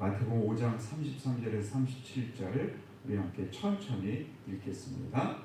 마태복음 5장 33절에서 37절 우리 함께 천천히 읽겠습니다.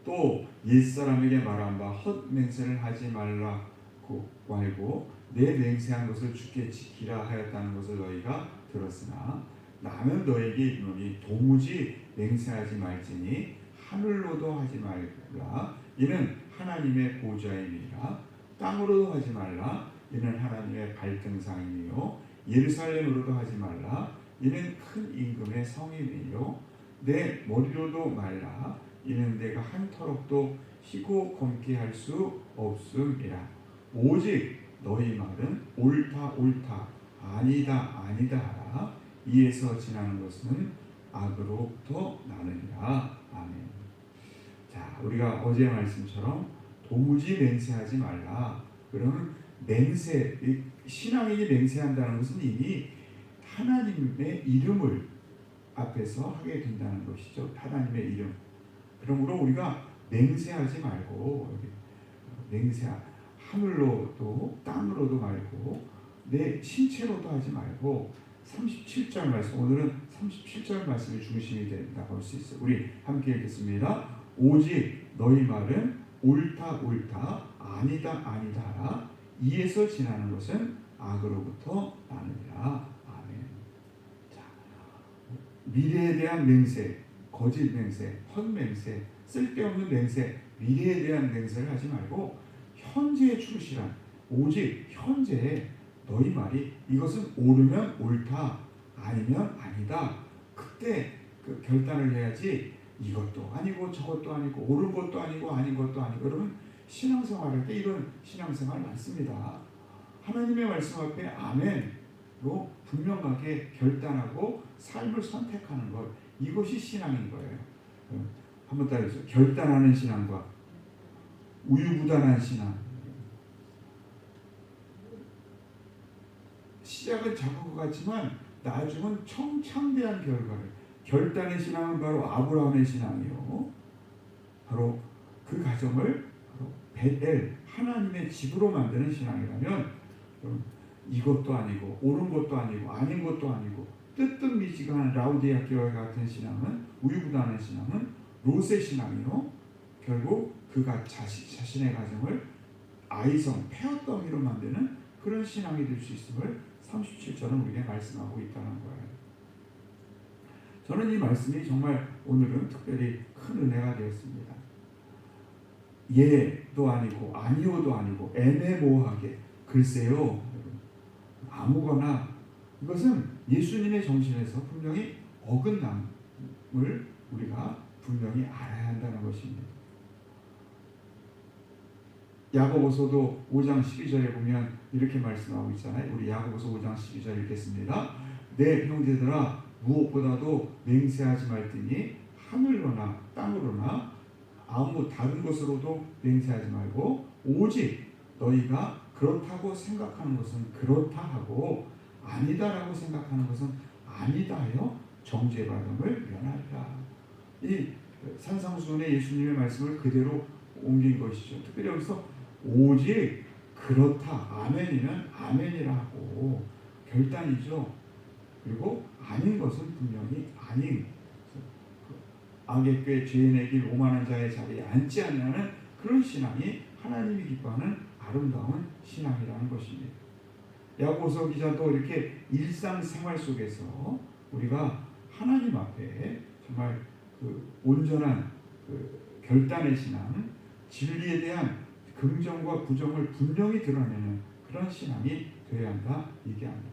또 옛사람에게 말한 바 헛맹세를 하지 말라고 말고 내 맹세한 것을 주께 지키라 하였다는 것을 너희가 들었으나 나는 너에게 이르노니 도무지 맹세하지 말지니 하늘로도 하지 말라 이는 하나님의 보좌임이라 땅으로도 하지 말라 이는 하나님의 발등상이요 예루살렘으로도 하지 말라 이는 큰 임금의 성임이요 내 머리로도 말라 이는 내가 한터럭도 희고 검게 할 수 없음이라 오직 너희 말은 옳다 옳다 아니다 아니다 하라 이에서 지나는 것은 악으로부터 나느니라. 아멘. 자, 우리가 어제 말씀처럼 도무지 맹세하지 말라. 그러면 맹세, 신앙인이 맹세한다는 것은 이미 하나님의 이름을 앞에서 하게 된다는 것이죠. 하나님의 이름. 그러므로 우리가 맹세하지 말고 하늘로도 땅으로도 말고 내 신체로도 하지 말고 37절 말씀, 오늘은 37절 말씀이 중심이 된다고 할 수 있어요. 우리 함께 읽겠습니다. 오직 너희 말은 옳다 옳다 아니다 아니다 하라 이에서 지나는 것은 악으로부터 나느니라. 아멘. 자, 미래에 대한 맹세, 거짓 맹세, 헛맹세, 쓸데없는 맹세, 미래에 대한 맹세를 하지 말고 현재에 충실한 오직 현재에 너희 말이 이것은 옳으면 옳다 아니면 아니다 그때 그 결단을 해야지 이것도 아니고 저것도 아니고 옳은 것도 아니고 아닌 것도 아니고 그러면 신앙생활할 때 이런 신앙생활 많습니다. 하나님의 말씀 앞에 아멘로 분명하게 결단하고 삶을 선택하는 것 이것이 신앙인 거예요. 한번 따라해주세요. 결단하는 신앙과 우유부단한 신앙. 시작은 작은 것 같지만 나중은 청창대한 결과를 결단의 신앙은 바로 아브라함의 신앙이요. 바로 그 가정을 바로 베델 하나님의 집으로 만드는 신앙이라면 이것도 아니고 옳은 것도 아니고 아닌 것도 아니고 뜨뜻미지근한 라우디아 교회 같은 신앙은 우유부단한 신앙은 롯의 신앙이요. 결국 그가 자신의 가정을 아이성 폐허덩이로 만드는 그런 신앙이 될 수 있음을 37절은 우리에게 말씀하고 있다는 거예요. 저는 이 말씀이 정말 오늘은 특별히 큰 은혜가 되었습니다. 예도 아니고 아니오도 아니고 애매모호하게 글쎄요 아무거나 이것은 예수님의 정신에서 분명히 어긋남을 우리가 분명히 알아야 한다는 것입니다. 야고보서도 5장 12절에 보면 이렇게 말씀하고 있잖아요. 우리 야고보서 5장 12절 읽겠습니다. 내 형제들아 무엇보다도 맹세하지 말지니 하늘로나 땅으로나 아무 다른 것으로도 맹세하지 말고 오직 너희가 그렇다고 생각하는 것은 그렇다 하고 아니다라고 생각하는 것은 아니다 하여 정죄받음을 면하리라. 이 산상수훈의 예수님의 말씀을 그대로 옮긴 것이죠. 특별히 여기서 오직 그렇다 아멘이면 아멘이라 하고 결단이죠. 그리고 아닌 것은 분명히 아닌 악의 꾀 죄인의 길 오만한 자의 자리에 앉지 않는 그런 신앙이 하나님이 기뻐하는 아름다운 신앙이라는 것입니다. 야고보서 기자도 이렇게 일상생활 속에서 우리가 하나님 앞에 정말 그 온전한 그 결단의 신앙, 진리에 대한 긍정과 부정을 분명히 드러내는 그런 신앙이 되어야 한다 얘기합니다.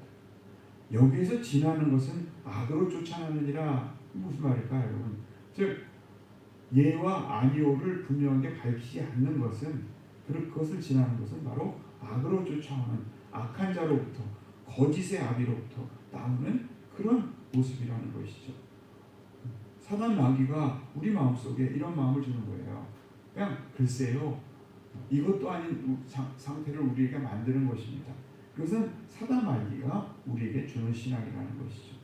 여기에서 지나는 것은 악으로 쫓아나느니라 무슨 말일까요, 여러분? 즉 예와 아니오를 분명하게 밝히지 않는 것은 그것을 지나는 것은 바로 악으로 쫓아오는 악한 자로부터 거짓의 아비로부터 나오는 그런 모습이라는 것이죠. 사단 마귀가 우리 마음속에 이런 마음을 주는 거예요. 그냥 글쎄요 이것도 아닌 상태를 우리에게 만드는 것입니다. 그것은 사단 마귀가 우리에게 주는 신앙이라는 것이죠.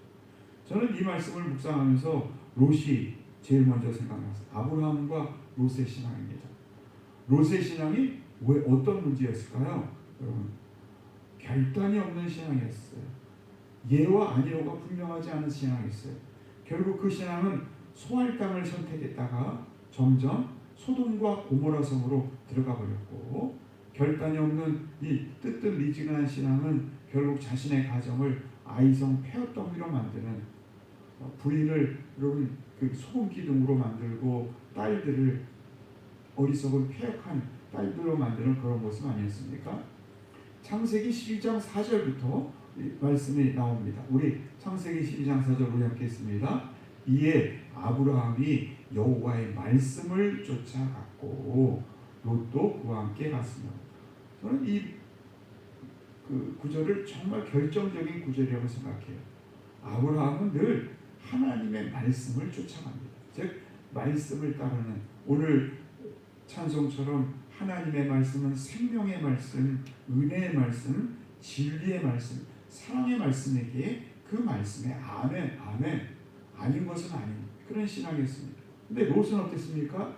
저는 이 말씀을 묵상하면서 롯이 제일 먼저 생각났어요. 아브라함과 롯의 신앙입니다. 롯의 신앙이 왜 어떤 문제였을까요? 여러분 결단이 없는 신앙이었어요. 예와 아니오가 분명하지 않은 신앙이었어요. 결국 그 신앙은 소할 땅을 선택했다가 점점 소돔과 고모라 성으로 들어가 버렸고, 결단이 없는 이 뜨뜻미지근한 신앙은 결국 자신의 가정을 아이성 폐허덩이로 만드는, 부인을 여러분 그 소금 기둥으로 만들고 딸들을 어리석은 폐역한 딸들로 만드는 그런 모습 아니었습니까? 창세기 12장 4절부터 말씀이 나옵니다. 우리 창세기 12장 4절 우리 함께 읽습니다. 이에 아브라함이 여호와의 말씀을 쫓아갔고 롯도 그와 함께 갔으며. 저는 이 구절을 정말 결정적인 구절이라고 생각해요. 아브라함은 늘 하나님의 말씀을 쫓아갑니다. 즉 말씀을 따르는, 오늘 찬송처럼 하나님의 말씀은 생명의 말씀, 은혜의 말씀, 진리의 말씀, 사랑의 말씀에게 그 말씀에 아멘, 아멘, 아닌 것은 아닌 그런 신앙이었습니다. 근데 롯은 어땠습니까?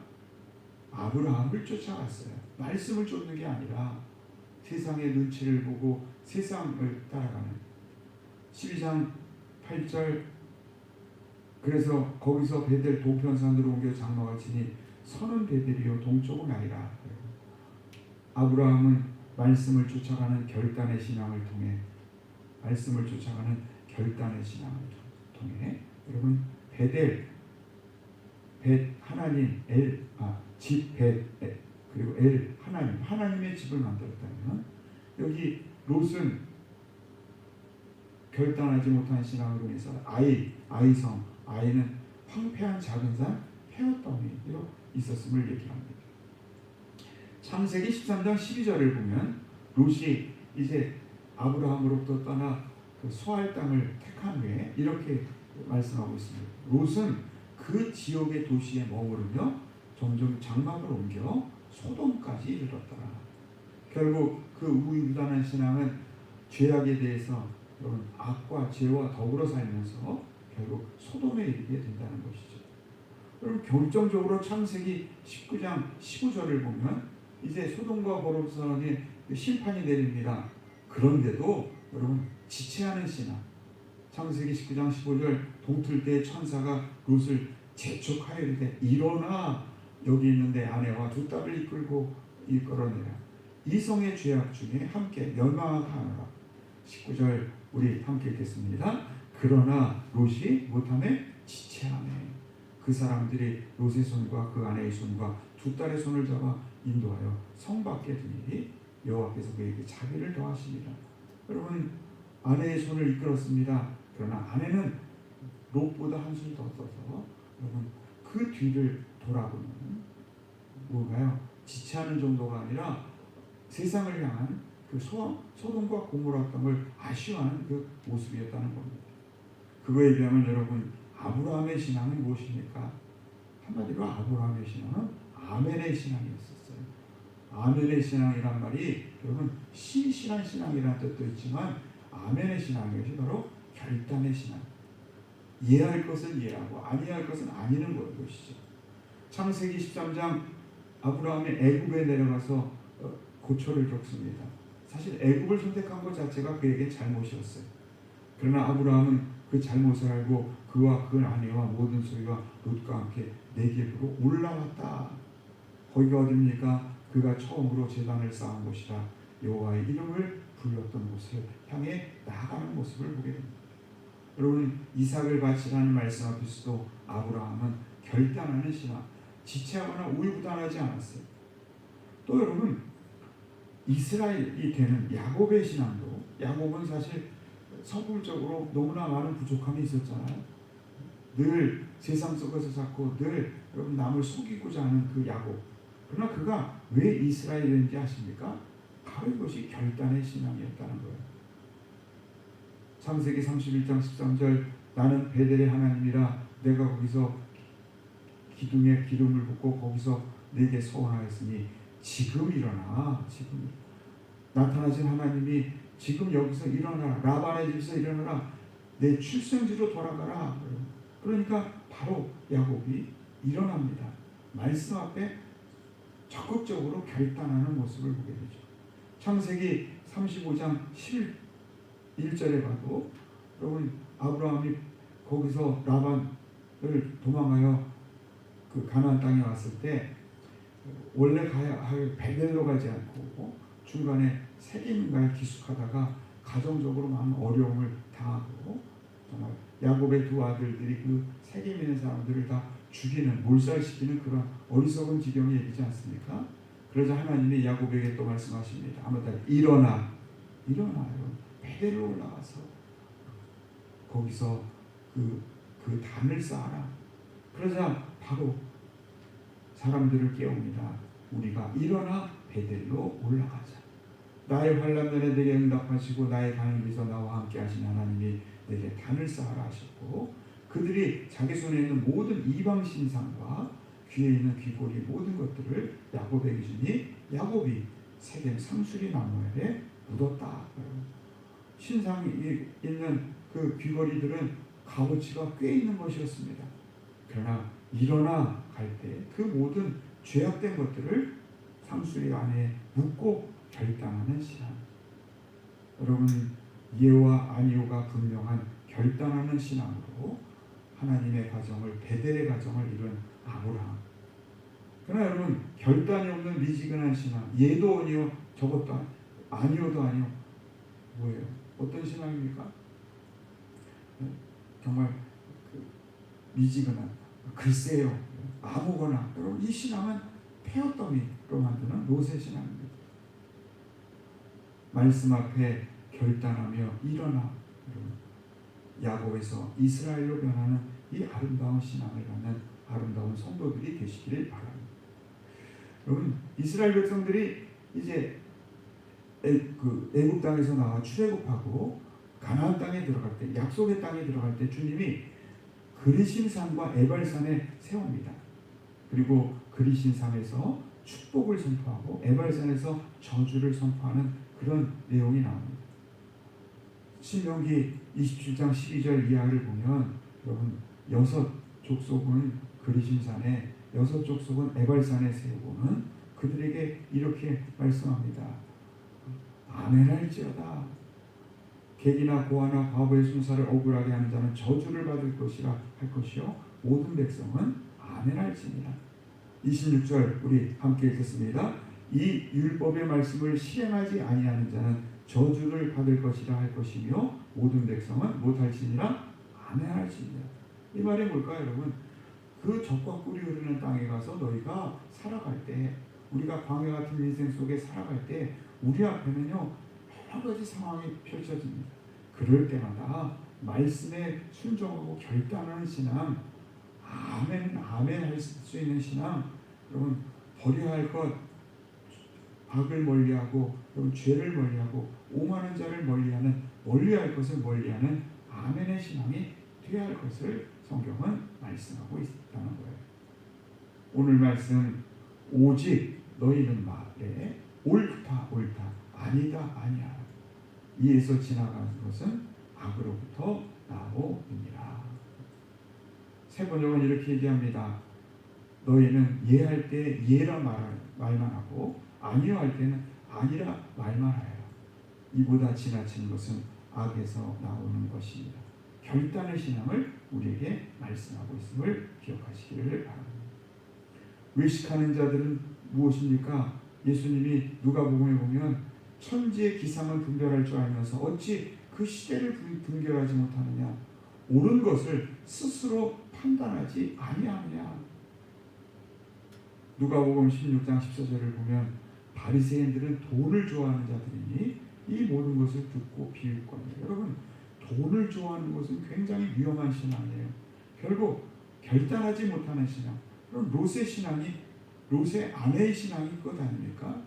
아브라함을 쫓아갔어요. 말씀을 쫓는 게 아니라 세상의 눈치를 보고 세상을 따라가는. 12장 8절, 그래서 거기서 베델 동편산으로 옮겨 장막을 치니 서는 베델이요 동쪽은 아니라. 아브라함은 말씀을 쫓아가는 결단의 신앙을 통해, 말씀을 쫓아가는 결단의 신앙을 통해, 여러분 베델, 하나님, 집 그리고 하나님의 집을 만들었다면, 여기 롯은 결단하지 못한 신앙으로 인해서 아이성, 아이는 황폐한 작은 산 폐허덩이로 있었음을 얘기합니다. 창세기 13장 12절을 보면 롯이 이제 아브라함으로부터 떠나 그 소할 땅을 택한 후에 이렇게 말씀하고 있습니다. 롯은 그 지역의 도시에 머무르며 점점 장막을 옮겨 소돔까지 이르렀더라. 결국 그 우유부단한 신앙은 죄악에 대해서 여러분 악과 죄와 더불어 살면서 결국 소돔에 이르게 된다는 것이죠. 여러분 결정적으로 창세기 19장 15절을 보면 이제 소돔과 고모라성에 심판이 내립니다. 그런데도 여러분 지체하는 신앙. 창세기 19장 15절, 동틀 때 천사가 롯을 재촉하여 이르되 일어나 여기 있는 내 아내와 두 딸을 이끌어내라. 이성의 죄악 중에 함께 멸망하게 하노라. 19절 우리 함께 읽겠습니다. 그러나 롯이 못함에 지체하매 그 사람들이 롯의 손과 그 아내의 손과 두 딸의 손을 잡아 인도하여 성 밖에 두니 여호와께서 그에게 자비를 더하시니라. 여러분 아내의 손을 이끌었습니다. 그러나 아내는 롯보다 한술 더 떠서 여러분 그 뒤를 돌아보는, 뭔가요? 지체하는 정도가 아니라 세상을 향한 그 소돔과 고모라 땅을 아쉬워하는 그 모습이었다는 겁니다. 그거에 비하면 여러분 아브라함의 신앙은 무엇입니까? 한마디로 아브라함의 신앙은 아멘의 신앙이었었어요. 아멘의 신앙이란 말이 여러분 신실한 신앙이라는 뜻도 있지만 아멘의 신앙이 바로 결단의 신앙. 이해할 것은 이해하고 아니할 것은 아니는 것이죠. 창세기 13장 아브라함이 애굽에 내려가서 고초를 겪습니다. 사실 애굽을 선택한 것 자체가 그에게 잘못이었어요. 그러나 아브라함은 그 잘못을 알고 그와 그 아내와 모든 소유와 롯과 함께 네겝으로 올라왔다. 거기가 어디입니까? 그가 처음으로 제단을 쌓은 곳이라 여호와의 이름을 불렀던 곳을 향해 나아가는 모습을 보게 됩니다. 여러분 이삭을 바치라는 말씀 앞에서도 아브라함은 결단하는 신앙, 지체하거나 우유부단하지 않았어요. 또 여러분 이스라엘이 되는 야곱의 신앙도, 야곱은 사실 성품적으로 너무나 많은 부족함이 있었잖아요. 늘 세상 속에서 자꾸 늘 여러분 남을 속이고자 하는 그 야곱. 그러나 그가 왜 이스라엘인지 아십니까? 바로 이것이 결단의 신앙이었다는 거예요. 창세기 31장 13절 나는 베델의 하나님이라 내가 거기서 기둥에 기름을 붓고 거기서 내게 서원하였으니 지금 일어나. 지금 나타나신 하나님이 지금 여기서 일어나라. 라반의 집에서 일어나라. 내 출생지로 돌아가라. 그러니까 바로 야곱이 일어납니다. 말씀 앞에 적극적으로 결단하는 모습을 보게 되죠. 창세기 35장 11절에 봐도 여러분 아브라함이 거기서 라반을 도망하여 그 가나안 땅에 왔을 때 원래 가야 할 베델로 가지 않고 중간에 세겜인가에 기숙하다가 가정적으로 많은 어려움을 당하고 정말 야곱의 두 아들들이 그 세겜에 있는 사람들을 다 죽이는 몰살시키는 그런 어리석은 지경에 이르지 않습니까? 그러자 하나님이 야곱에게 또 말씀하십니다. 아무튼 일어나요. 베델로 올라가서 거기서 그 단을 쌓아라. 그러자 바로 사람들을 깨웁니다. 우리가 일어나 베델로 올라가자. 나의 환난날에 내게 응답하시고 나의 간을 위해서 나와 함께 하신 하나님이 내게 단을 쌓아라 하셨고, 그들이 자기 손에 있는 모든 이방 신상과 귀에 있는 귀고리 모든 것들을 야곱에게 주니 야곱이 세겜 상수리 나무에 묻었다. 신상이 있는 그 귀걸이들은 값어치가 꽤 있는 것이었습니다. 그러나 일어나 갈 때 그 모든 죄악된 것들을 상수리 안에 묻고 결단하는 신앙. 여러분 예와 아니오가 분명한 결단하는 신앙으로 하나님의 가정을 베델의 가정을 이룬 아브라함. 그러나 여러분 결단이 없는 미지근한 신앙, 예도 아니요 저것도 아니오도 아니요 뭐예요? 어떤 신앙입니까? 정말 미지근한 글쎄요 아무거나. 여러분 이 신앙은 폐허더미로 만드는 노세 신앙입니다. 말씀 앞에 결단하며 일어나 야곱에서 이스라엘로 변하는 이 아름다운 신앙을 갖는 아름다운 성도들이 되시기를 바랍니다. 여러분 이스라엘 백성들이 이제 애굽 땅에서 나와 출애굽하고 가나안 땅에 들어갈 때, 약속의 땅에 들어갈 때 주님이 그리신 산과 에발산에 세웁니다. 그리고 그리신 산에서 축복을 선포하고 에발산에서 저주를 선포하는 그런 내용이 나옵니다. 신명기 27장 12절 이하를 보면 여러분 6 족속은 그리신 산에 6 족속은 에발산에 세우고는 그들에게 이렇게 말씀합니다. 아멘할지어다. 객이나 고아나 과부의 순사를 억울하게 하는 자는 저주를 받을 것이라 할 것이요 모든 백성은 아멘할지니라. 26절 우리 함께 읽겠습니다. 이 율법의 말씀을 실행하지 아니하는 자는 저주를 받을 것이라 할 것이며 모든 백성은 못할지니라. 아멘할지니라. 이 말이 뭘까요, 여러분? 그 젖과 꿀이 흐르는 땅에 가서 너희가 살아갈 때, 우리가 광야 같은 인생 속에 살아갈 때 우리 앞에는요 여러 가지 상황이 펼쳐집니다. 그럴 때마다 말씀에 순종하고 결단하는 신앙, 아멘 할 수 있는 신앙, 여러분 버려야 할 것, 악을 멀리하고 여러분 죄를 멀리하고 오만한 자를 멀리하는, 멀리할 것을 멀리하는 아멘의 신앙이 되어야 할 것을 성경은 말씀하고 있다는 거예요. 오늘 말씀 오직 너희는 말해 옳다 아니다 아니야. 이에서 지나가는 것은 악으로부터 나오니라. 세 번역은 이렇게 얘기합니다. 너희는 예할 때 예라 말만 하고 아니요 할 때는 아니라 말만 하여라. 이보다 지나치는 것은 악에서 나오는 것입니다. 결단의 신앙을 우리에게 말씀하고 있음을 기억하시기를 바랍니다. 외식하는 자들은 무엇입니까? 예수님이 누가복음에 보면 천지의 기상을 분별할 줄 알면서 어찌 그 시대를 분별하지 못하느냐. 옳은 것을 스스로 판단하지 아니하느냐. 누가복음 16장 14절을 보면 바리새인들은 돈을 좋아하는 자들이니 이 모든 것을 듣고 비울 겁니다. 여러분 돈을 좋아하는 것은 굉장히 위험한 신앙이에요. 결국 결단하지 못하는 신앙. 그럼 롯의 신앙이, 롯의 아내의 신앙이 그것 아닙니까?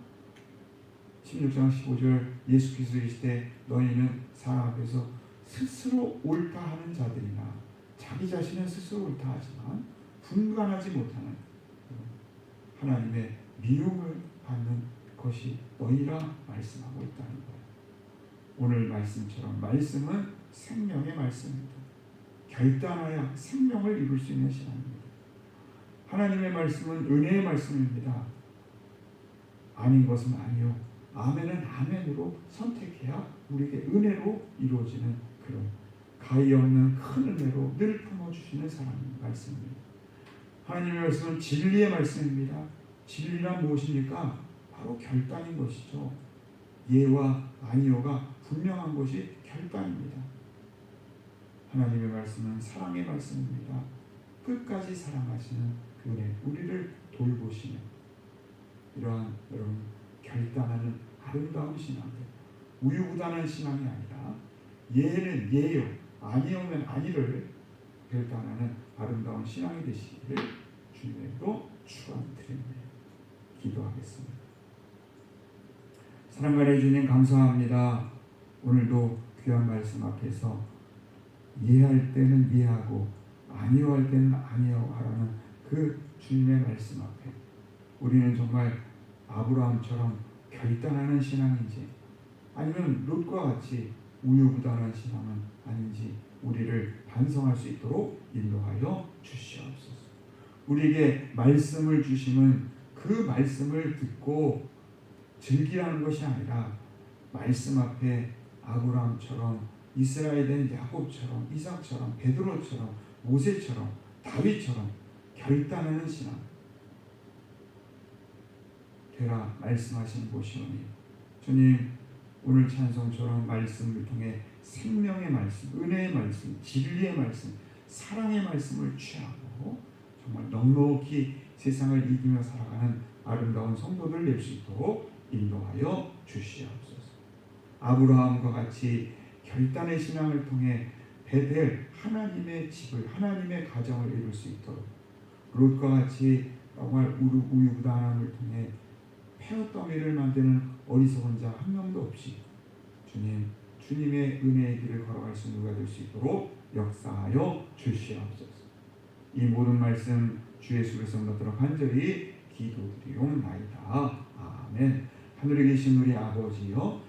16장 15절 예수께서 이르시되 너희는 사람 앞에서 스스로 옳다 하는 자들이나 자기 자신은 스스로 옳다 하지만 분간하지 못하는 하나님의 미움을 받는 것이 너희라 말씀하고 있다는 거예요. 오늘 말씀처럼 말씀은 생명의 말씀입니다. 결단하여 생명을 이룰 수 있는 신앙입니다. 하나님의 말씀은 은혜의 말씀입니다. 아닌 것은 아니요. 아멘은 아멘으로 선택해야 우리에게 은혜로 이루어지는 그런 가히 없는 큰 은혜로 늘 품어주시는 사랑의 말씀입니다. 하나님의 말씀은 진리의 말씀입니다. 진리란 무엇입니까? 바로 결단인 것이죠. 예와 아니오가 분명한 것이 결단입니다. 하나님의 말씀은 사랑의 말씀입니다. 끝까지 사랑하시는 그 은혜, 우리를 돌보시는 이러한 여러분 결단하는 아름다운 신앙들, 우유부단한 신앙이 아니라 예는 예요, 아니오면 아니를 결단하는 아름다운 신앙이 되시기를 주님으로 축원드립니다. 기도하겠습니다. 사랑하는 주님 감사합니다. 오늘도 귀한 말씀 앞에서 예할 때는 예하고 아니오할 때는 아니오하라는 그 주님의 말씀 앞에 우리는 정말 아브라함처럼 결단하는 신앙인지 아니면 롯과 같이 우유부단한 신앙은 아닌지 우리를 반성할 수 있도록 인도하여 주시옵소서. 우리에게 말씀을 주시면 그 말씀을 듣고 즐기라는 것이 아니라 말씀 앞에 아브라함처럼 이스라엘된 야곱처럼 이삭처럼 베드로처럼 모세처럼 다윗처럼 결단하는 신앙 되라 말씀하신 곳이오니 주님 오늘 찬송처럼 말씀을 통해 생명의 말씀, 은혜의 말씀, 진리의 말씀, 사랑의 말씀을 취하고 정말 넉넉히 세상을 이기며 살아가는 아름다운 성도들 될 수 있도록 인도하여 주시옵소서. 아브라함과 같이 결단의 신앙을 통해 베델 하나님의 집을 하나님의 가정을 이룰 수 있도록 롯과 같이 정말 우유부단함을 통해 폐허더미를 만드는 어리석은 자 한 명도 없이 주님의 은혜의 길을 걸어갈 수 있는 누가 될 수 있도록 역사하여 주시옵소서. 이 모든 말씀 주 예수 그리스도 받들어 간절히 기도드리옵나이다. 아멘. 하늘에 계신 우리 아버지여